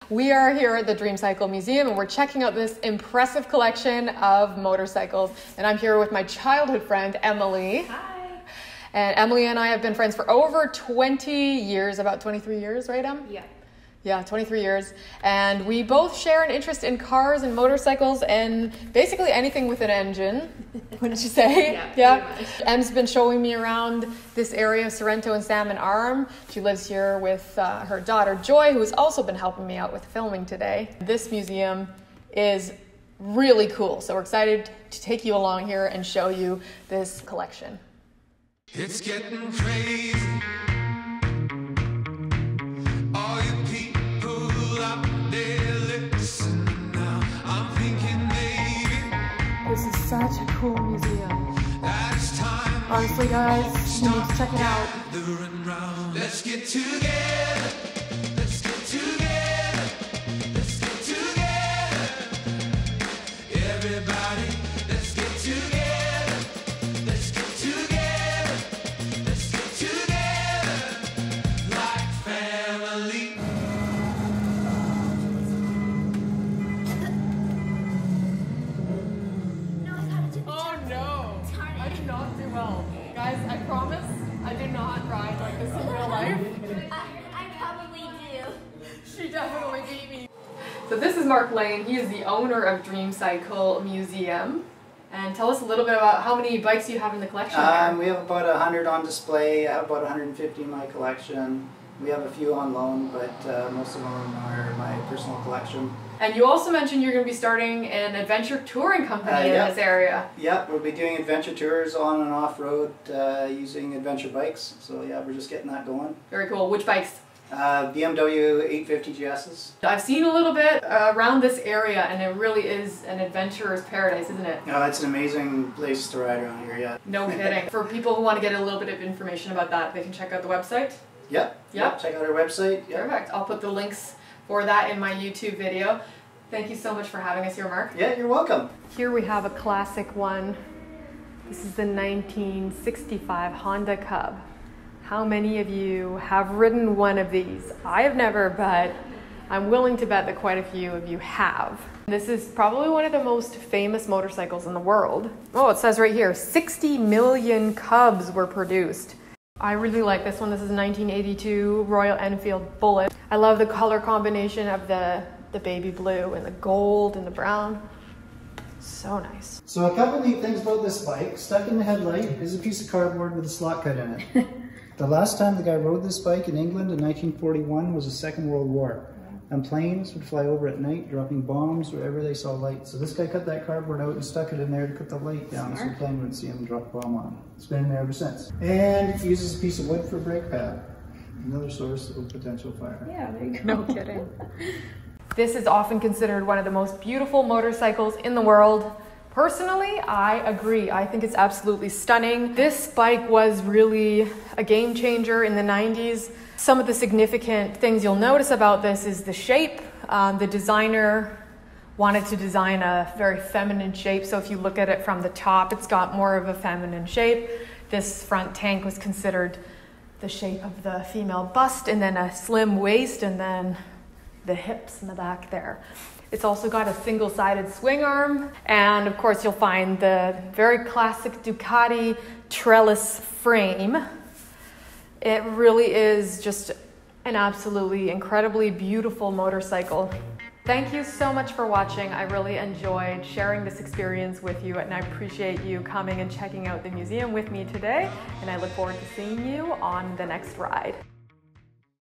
We are here at the Dreamcycle Museum and we're checking out this impressive collection of motorcycles. And I'm here with my childhood friend, Emily. Hi. And Emily and I have been friends for over 20 years, about 23 years, right, Em? Yeah. Yeah, 23 years. And we both share an interest in cars and motorcycles and basically anything with an engine. Wouldn't you say? Yeah. Em's been showing me around this area of Sorrento and Salmon Arm. She lives here with her daughter, Joy, who has also been helping me out with filming today. This museum is really cool. So we're excited to take you along here and show you this collection. It's getting crazy. This is such a cool museum. Honestly, guys, you need to check it out. Let's get together. Let's get together. Let's get together. Everybody, let's get together. Let's get together. Let's get together. Like family. Oh no, I did not do well. Guys, I promise I did not ride like this in real life. I probably do. She definitely beat me. So this is Mark Lane. He is the owner of Dreamcycle Museum. And tell us a little bit about how many bikes you have in the collection. We have about 100 on display. I have about 150 in my collection. We have a few on loan, but most of them are my personal collection. And you also mentioned you're going to be starting an adventure touring company in this area. Yep, we'll be doing adventure tours on and off road using adventure bikes. So yeah, we're just getting that going. Very cool. Which bikes? BMW 850 GS's. I've seen a little bit around this area and it really is an adventurer's paradise, isn't it? It's an amazing place to ride around here, yeah. No kidding. For people who want to get a little bit of information about that, they can check out the website. Yep. Check out our website. Yep. Perfect. I'll put the links for that in my YouTube video. Thank you so much for having us here, Mark. Yeah, you're welcome. Here we have a classic one. This is the 1965 Honda Cub. How many of you have ridden one of these? I have never, but I'm willing to bet that quite a few of you have. This is probably one of the most famous motorcycles in the world. Oh, it says right here, 60 million Cubs were produced. I really like this one. This is a 1982 Royal Enfield Bullet. I love the color combination of the baby blue and the gold and the brown. So nice. So a couple neat things about this bike. Stuck in the headlight is a piece of cardboard with a slot cut in it. The last time the guy rode this bike in England in 1941 was the Second World War. And planes would fly over at night, dropping bombs wherever they saw light. So this guy cut that cardboard out and stuck it in there to put the light down so the plane wouldn't see him drop a bomb on him. It's been in there ever since. And it uses a piece of wood for a brake pad. Another source of potential fire. Yeah, there you go. No kidding. This is often considered one of the most beautiful motorcycles in the world. Personally, I agree. I think it's absolutely stunning. This bike was really a game changer in the 90s. Some of the significant things you'll notice about this is the shape. The designer wanted to design a very feminine shape. So if you look at it from the top, it's got more of a feminine shape. This front tank was considered the shape of the female bust, and then a slim waist, and then the hips in the back there. It's also got a single-sided swing arm, and of course you'll find the very classic Ducati trellis frame. It really is just an absolutely incredibly beautiful motorcycle. Thank you so much for watching. I really enjoyed sharing this experience with you, and I appreciate you coming and checking out the museum with me today, and I look forward to seeing you on the next ride.